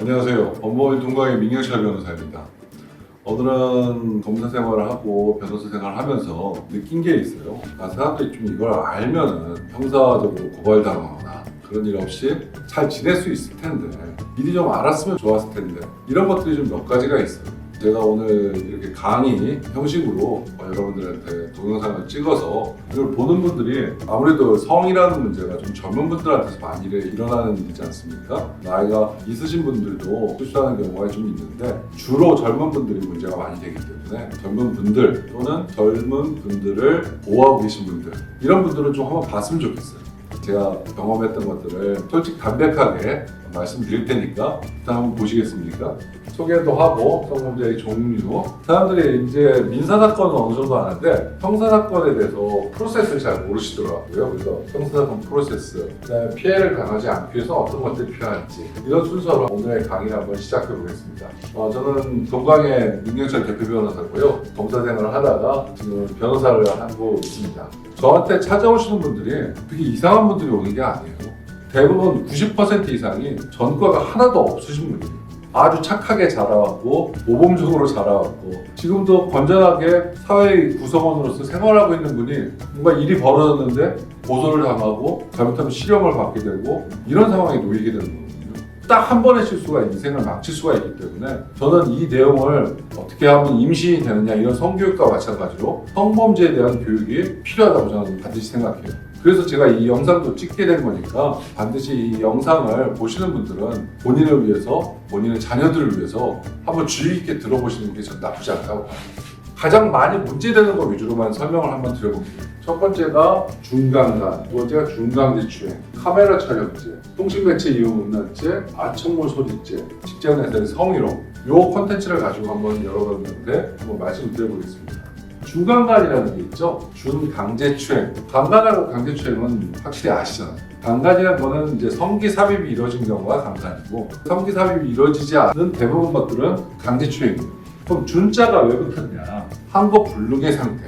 안녕하세요. 법무법인 동광의 민경철 변호사입니다. 오늘은 검사 생활을 하고 변호사 생활을 하면서 느낀 게 있어요. 사람들이 좀 이걸 알면은 형사적으로 고발당하거나 그런 일 없이 잘 지낼 수 있을 텐데 미리 좀 알았으면 좋았을 텐데 이런 것들이 좀 몇 가지가 있어요. 제가 오늘 이렇게 강의 형식으로 여러분들한테 동영상을 찍어서 이걸 보는 분들이 아무래도 성이라는 문제가 좀 젊은 분들한테서 많이 일어나는 일이지 않습니까? 나이가 있으신 분들도 실수하는 경우가 좀 있는데 주로 젊은 분들이 문제가 많이 되기 때문에 젊은 분들 또는 젊은 분들을 보호하고 계신 분들 이런 분들은 좀 한번 봤으면 좋겠어요. 제가 경험했던 것들을 솔직히 담백하게 말씀드릴 테니까 일단 한번 보시겠습니까? 소개도 하고 성범죄의 종류 사람들이 이제 민사사건은 어느 정도 아는데 형사사건에 대해서 프로세스를 잘 모르시더라고요. 그래서 형사사건 프로세스 그다음에 피해를 당하지 않기 위해서 어떤 것들이 필요한지 이런 순서로 오늘의 강의를 한번 시작해 보겠습니다. 저는 동광의 민경철 대표 변호사고요. 검사 생활을 하다가 지금 변호사를 하고 있습니다. 저한테 찾아오시는 분들이 되게 이상한 분들이 오는 게 아니에요. 대부분 90% 이상이 전과가 하나도 없으신 분이에요. 아주 착하게 자라왔고 모범적으로 자라왔고 지금도 건전하게 사회의 구성원으로서 생활하고 있는 분이 뭔가 일이 벌어졌는데 고소를 당하고 잘못하면 실형을 받게 되고 이런 상황에 놓이게 되는 거거든요. 딱 한 번의 실수가 인생을 망칠 수가 있기 때문에 저는 이 내용을 어떻게 하면 임신이 되느냐 이런 성교육과 마찬가지로 성범죄에 대한 교육이 필요하다고 저는 반드시 생각해요. 그래서 제가 이 영상도 찍게 된 거니까 반드시 이 영상을 보시는 분들은 본인을 위해서, 본인의 자녀들을 위해서 한번 주의 깊게 들어보시는 게 전 나쁘지 않다고 봐요. 가장 많이 문제되는 것 위주로만 설명을 한번 드려볼게요. 첫 번째가 중강간, 두 번째가 중강제추행, 카메라 촬영죄, 통신매체 이용 음란죄, 아청물 소지죄, 직장에서의 성희롱 요 콘텐츠를 가지고 한번 여러분들한테 한번 말씀드려보겠습니다. 중강간이라는 게 있죠. 준강제추행. 강간하고 강제추행은 확실히 아시잖아요. 강간이라는 거는 이제 성기 삽입이 이루어진 경우가 강간이고 성기 삽입이 이루어지지 않는 대부분 것들은 강제추행이에요. 그럼 준자가 왜 붙었냐? 한거 불능의 상태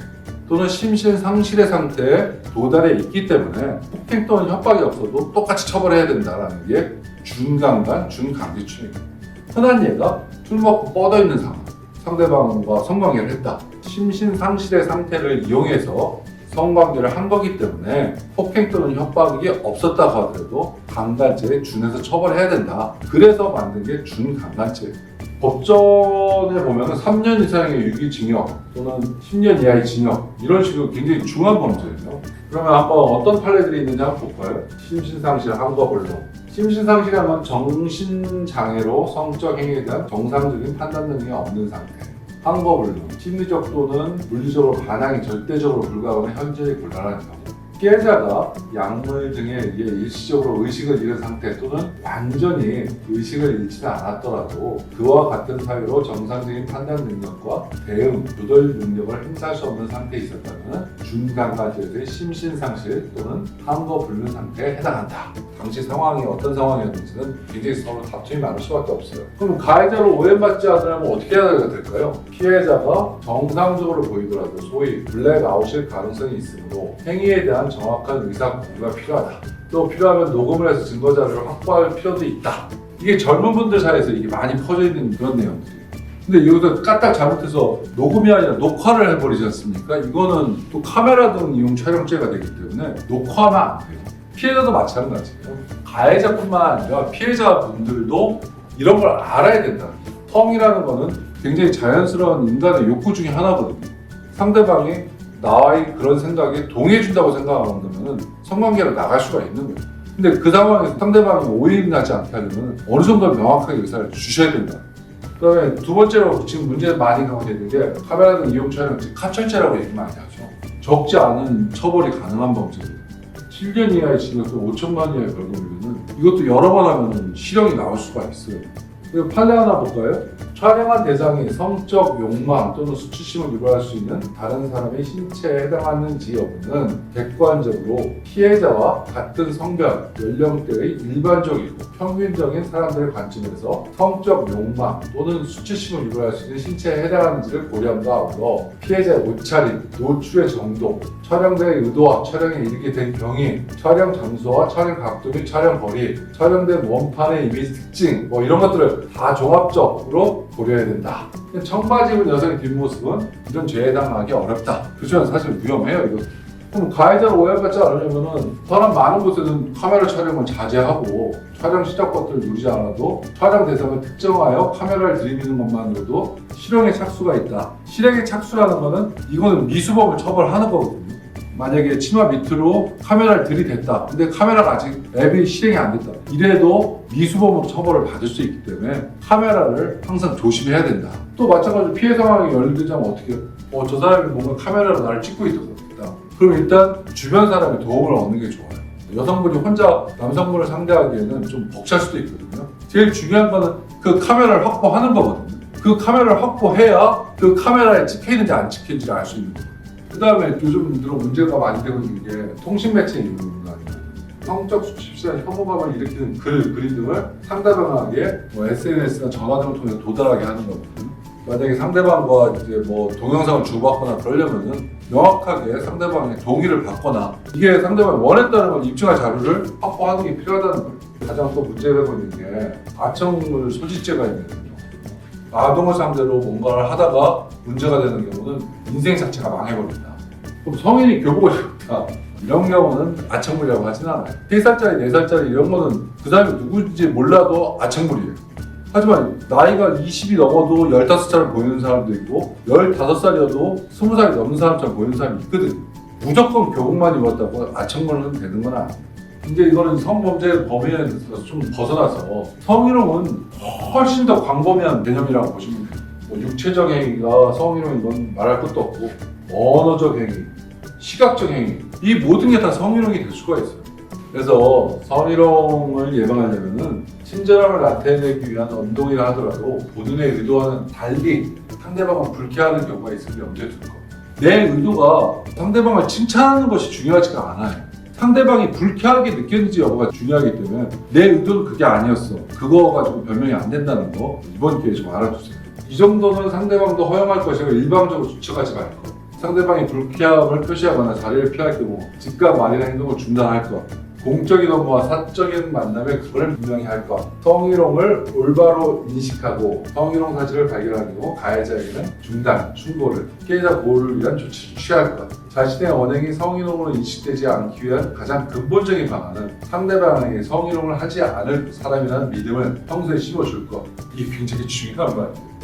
또는 심신상실의 상태에 도달해 있기 때문에 폭행 또는 협박이 없어도 똑같이 처벌해야 된다는 게 준강간, 준강제추행이에요. 흔한 예가 술 먹고 뻗어 있는 상황. 상대방과 성관계를 했다. 심신상실의 상태를 이용해서 성관계를 한 거기 때문에 폭행 또는 협박이 없었다고 하더라도 강간죄에 준해서 처벌해야 된다. 그래서 만든 게 준강간죄. 법전에 보면 3년 이상의 유기징역 또는 10년 이하의 징역 이런 식으로 굉장히 중한 범죄예요. 그러면 한번 어떤 판례들이 있는지 한번 볼까요? 심신상실 한거 불능. 심신상실하면 정신장애로 성적 행위에 대한 정상적인 판단 능력이 없는 상태. 항거불능, 심리적 또는 물리적으로 반항이 절대적으로 불가하거나 현저히 곤란한 경우. 피해자가 약물 등에 의해 일시적으로 의식을 잃은 상태 또는 완전히 의식을 잃지는 않았더라도 그와 같은 사유로 정상적인 판단 능력과 대응, 조절 능력을 행사할 수 없는 상태에 있었다면 준강간죄의 심신상실 또는 항거불능 상태에 해당한다. 당시 상황이 어떤 상황이었는지는 굉장히 서로 다툼이 많을 수밖에 없어요. 그럼 가해자로 오해받지 않으려면 어떻게 해야 될까요? 피해자가 정상적으로 보이더라도 소위 블랙아웃일 가능성이 있으므로 행위에 대한 정확한 의사 공유가 필요하다. 또 필요하면 녹음을 해서 증거 자료를 확보할 필요도 있다. 이게 젊은 분들 사이에서 이게 많이 퍼져 있는 그런 내용들이에요. 근데 여기서 까딱 잘못해서 녹음이 아니라 녹화를 해버리지 않습니까? 이거는 또 카메라 등 이용 촬영죄가 되기 때문에 녹화하면 안 돼요. 피해자도 마찬가지예요. 가해자뿐만 아니라 피해자분들도 이런 걸 알아야 된다. 성이라는 거는 굉장히 자연스러운 인간의 욕구 중에 하나거든요. 상대방이 나와의 그런 생각에 동의해준다고 생각한다면 성관계로 나갈 수가 있는 거예요. 근데 그 상황에서 상대방이 오해나지 않게 하려면 어느 정도 명확하게 의사를 주셔야 된다. 그 다음에 두 번째로 지금 문제 많이 나오는 게 카메라 등 이용 촬영죄, 카철죄라고 얘기 많이 하죠. 적지 않은 처벌이 가능한 범죄입니다. 7년 이하의 징역 또 5천만 이하의 벌금이면 이것도 여러 번 하면 실형이 나올 수가 있어요. 판례 하나 볼까요? 촬영한 대상이 성적 욕망 또는 수치심을 유발할 수 있는 다른 사람의 신체에 해당하는지 여부는 객관적으로 피해자와 같은 성별, 연령대의 일반적이고 평균적인 사람들의 관점에서 성적 욕망 또는 수치심을 유발할 수 있는 신체에 해당하는지를 고려함과 아울러 피해자의 옷차림, 노출의 정도, 촬영자의 의도와 촬영에 이르게 된 경위, 촬영 장소와 촬영 각도 및 촬영 거리, 촬영된 원판의 이미지 특징 이런 것들을 다 종합적으로 고려해야 된다. 청바지 입은 여성의 뒷모습은 이런 죄에 해당하기 어렵다. 그렇지만 사실 위험해요 이거. 그럼 가해자를 오해받지 않으려면은 사람 많은 곳에는 카메라 촬영을 자제하고 촬영 시작 버튼을 누르지 않아도 촬영 대상을 특정하여 카메라를 들이미는 것만으로도 실형의 착수가 있다. 실형의 착수라는 거는 이거는 미수범을 처벌하는 거거든요. 만약에 치마 밑으로 카메라를 들이댔다. 근데 카메라가 아직 앱이 실행이 안 됐다. 이래도 미수범으로 처벌을 받을 수 있기 때문에 카메라를 항상 조심해야 된다. 또 마찬가지로 피해 상황이 연루되자면 어떻게 해요? 저 사람이 뭔가 카메라로 나를 찍고 있다. 그럼 일단 주변 사람의 도움을 얻는 게 좋아요. 여성분이 혼자 남성분을 상대하기에는 좀 벅찰 수도 있거든요. 제일 중요한 거는 그 카메라를 확보하는 거거든요. 그 카메라를 확보해야 그 카메라에 찍혀있는지 안 찍혀있는지를 알 수 있는 거예요. 그 다음에 요즘 들어 문제가 많이 되고 있는 게 통신매체 이용입니다. 성적 수치심이나 혐오감을 일으키는 글, 그림 등을 상대방에게 SNS나 전화 등을 통해 도달하게 하는 거거든요. 만약에 상대방과 이제 동영상을 주고받거나 그러려면은 명확하게 상대방의 동의를 받거나 이게 상대방이 원했다는 걸 입증할 자료를 확보하는 게 필요하다는 거예요. 가장 또 문제가 되고 있는 게 아청물 소지죄가 있거든요. 아동을 상대로 뭔가를 하다가 문제가 되는 경우는 인생 자체가 망해버립니다. 그럼 성인이 교복을 입었다. 이런 경우는 아청물이라고 하진 않아요. 3살짜리, 4살짜리 이런 거는 그 사람이 누구인지 몰라도 아청물이에요. 하지만 나이가 20이 넘어도 15살을 보이는 사람도 있고 15살이어도 20살이 넘는 사람처럼 보이는 사람이 있거든요. 무조건 교복만 입었다고 아청물은 되는 건 아니에요. 근데 이거는 성범죄 범위에서 좀 벗어나서 성희롱은 훨씬 더 광범위한 개념이라고 보시면 돼요. 육체적 행위가 성희롱인 건 말할 것도 없고 언어적 행위, 시각적 행위 이 모든 게 다 성희롱이 될 수가 있어요. 그래서 성희롱을 예방하려면은 친절함을 나타내기 위한 운동이라 하더라도 본인의 의도와는 달리 상대방을 불쾌하는 경우가 있으면 염두에 둘 겁니다. 내 의도가 상대방을 칭찬하는 것이 중요하지가 않아요. 상대방이 불쾌하게 느꼈는지 여부가 중요하기 때문에 내 의도는 그게 아니었어. 그거 가지고 변명이 안 된다는 거 이번 기회에 좀 알아두세요. 이 정도는 상대방도 허용할 것이고 일방적으로 추측하지 말 것. 상대방이 불쾌함을 표시하거나 자리를 피할 경우 즉각 말이나 행동을 중단할 것. 공적인 업무와 사적인 만남에 그걸 분명히 할 것. 성희롱을 올바로 인식하고 성희롱 사실을 발견한 경우 가해자에게는 중단, 충고를, 피해자 보호를 위한 조치를 취할 것. 자신의 언행이 성희롱으로 인식되지 않기 위한 가장 근본적인 방안은 상대방에게 성희롱을 하지 않을 사람이라는 믿음을 평소에 심어줄 것. 이게 굉장히 중요한 말이에요.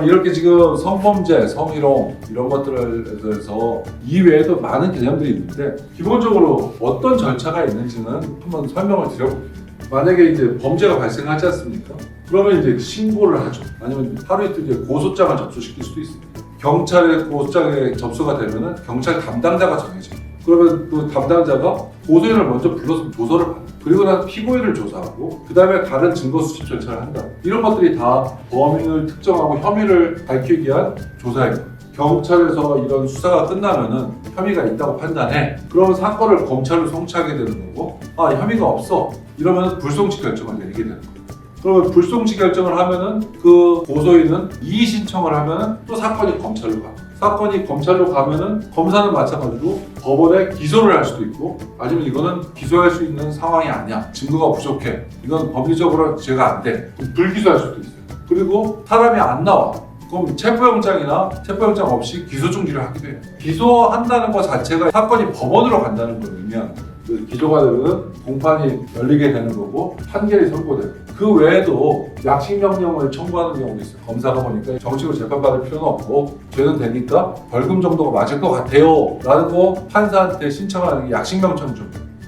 이렇게 지금 성범죄, 성희롱 이런 것들에 대해서 이외에도 많은 개념들이 있는데 기본적으로 어떤 절차가 있는지는 한번 설명을 드려볼게요. 만약에 이제 범죄가 발생하지 않습니까? 그러면 이제 신고를 하죠. 아니면 하루 이틀 고소장을 접수시킬 수도 있습니다. 경찰에 고소장에 접수가 되면은 경찰 담당자가 정해져요. 그러면 그 담당자가 고소인을 먼저 불러서 조서를 받아요. 그리고 나서 피고인을 조사하고 그 다음에 다른 증거 수집 절차를 한다. 이런 것들이 다 범인을 특정하고 혐의를 밝히기 위한 조사예요. 경찰에서 이런 수사가 끝나면은 혐의가 있다고 판단해. 그러면 사건을 검찰로 송치하게 되는 거고 혐의가 없어. 이러면 불송치 결정을 내리게 되는 거예요. 그러면 불송치 결정을 하면은 그 고소인은 이의 신청을 하면은 또 사건이 검찰로 가. 사건이 검찰로 가면은 검사는 마찬가지로 법원에 기소를 할 수도 있고 아니면 이거는 기소할 수 있는 상황이 아니야. 증거가 부족해. 이건 법리적으로 죄가 안 돼. 불기소할 수도 있어요. 그리고 사람이 안 나와. 그럼 체포영장이나 체포영장 없이 기소 중지를 하기도 해요. 기소한다는 것 자체가 사건이 법원으로 간다는 걸 의미하는 거예요. 기소가 되면 공판이 열리게 되는 거고 판결이 선고되고 그 외에도 약식명령을 청구하는 경우도 있어요. 검사가 보니까 정식으로 재판받을 필요는 없고 죄는 되니까 벌금 정도가 맞을 것 같아요 라는 거 판사한테 신청하는 게 약식명청죠.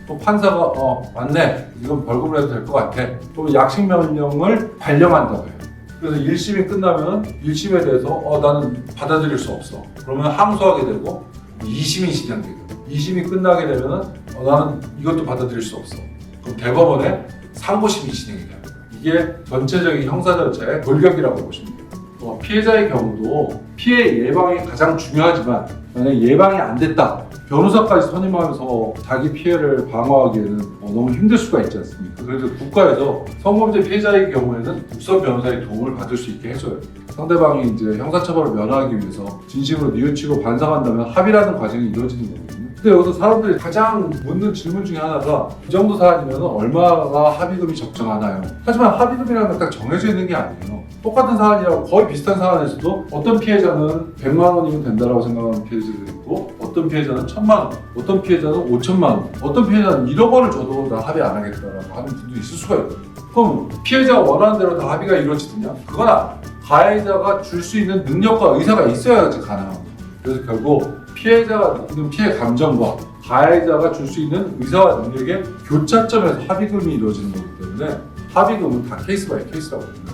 또 판사가 맞네 이건 벌금을 해도 될 것 같아. 그럼 약식명령을 발령한다고 해요. 그래서 1심이 끝나면 1심에 대해서 나는 받아들일 수 없어. 그러면 항소하게 되고 2심이 진행되고 2심이 끝나게 되면 나는 이것도 받아들일 수 없어. 그럼 대법원에 상고심이 진행이 돼요. 이게 전체적인 형사 절차의 돌격이라고 보시면 돼요. 피해자의 경우도 피해 예방이 가장 중요하지만 만약에 예방이 안 됐다. 변호사까지 선임하면서 자기 피해를 방어하기에는 너무 힘들 수가 있지 않습니까? 그래서 국가에서 성범죄 피해자의 경우에는 국선 변호사의 도움을 받을 수 있게 해줘요. 상대방이 이제 형사처벌을 면하기 위해서 진심으로 뉘우치고 반성한다면 합의라는 과정이 이루어지는 거거든요. 근데 여기서 사람들이 가장 묻는 질문 중에 하나가 이 정도 사안이면 얼마가 합의금이 적정하나요? 하지만 합의금이라는 건 딱 정해져 있는 게 아니에요. 똑같은 사안이라고 거의 비슷한 사안에서도 어떤 피해자는 100만 원이면 된다고 생각하는 피해자들이 있고 어떤 피해자는 1000만 원, 어떤 피해자는 5천만 원, 어떤 피해자는 1억 원을 줘도 나 합의 안 하겠다라고 하는 분도 있을 수가 있거든요. 그럼 피해자가 원하는 대로 다 합의가 이루어지느냐? 그건 아니에요. 가해자가 줄 수 있는 능력과 의사가 있어야지 가능합니다. 그래서 결국 피해자가 느끼는 피해 감정과 가해자가 줄 수 있는 의사와 능력의 교차점에서 합의금이 이루어지는 거기 때문에 합의금은 다 케이스 바이 케이스라고 봅니다.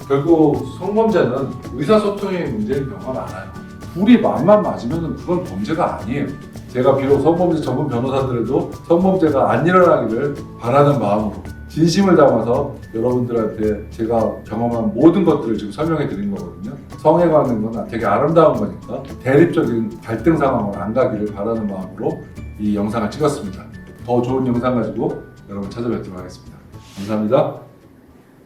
결국 성범죄는 의사소통의 문제인 경우가 많아요. 둘이 맘만 맞으면 그건 범죄가 아니에요. 제가 비록 성범죄 전문 변호사들에도 성범죄가 안 일어나기를 바라는 마음으로 진심을 담아서 여러분들한테 제가 경험한 모든 것들을 지금 설명해 드린 거거든요. 성에 관한 건 되게 아름다운 거니까 대립적인 갈등 상황을 안 가기를 바라는 마음으로 이 영상을 찍었습니다. 더 좋은 영상 가지고 여러분 찾아뵙도록 하겠습니다. 감사합니다.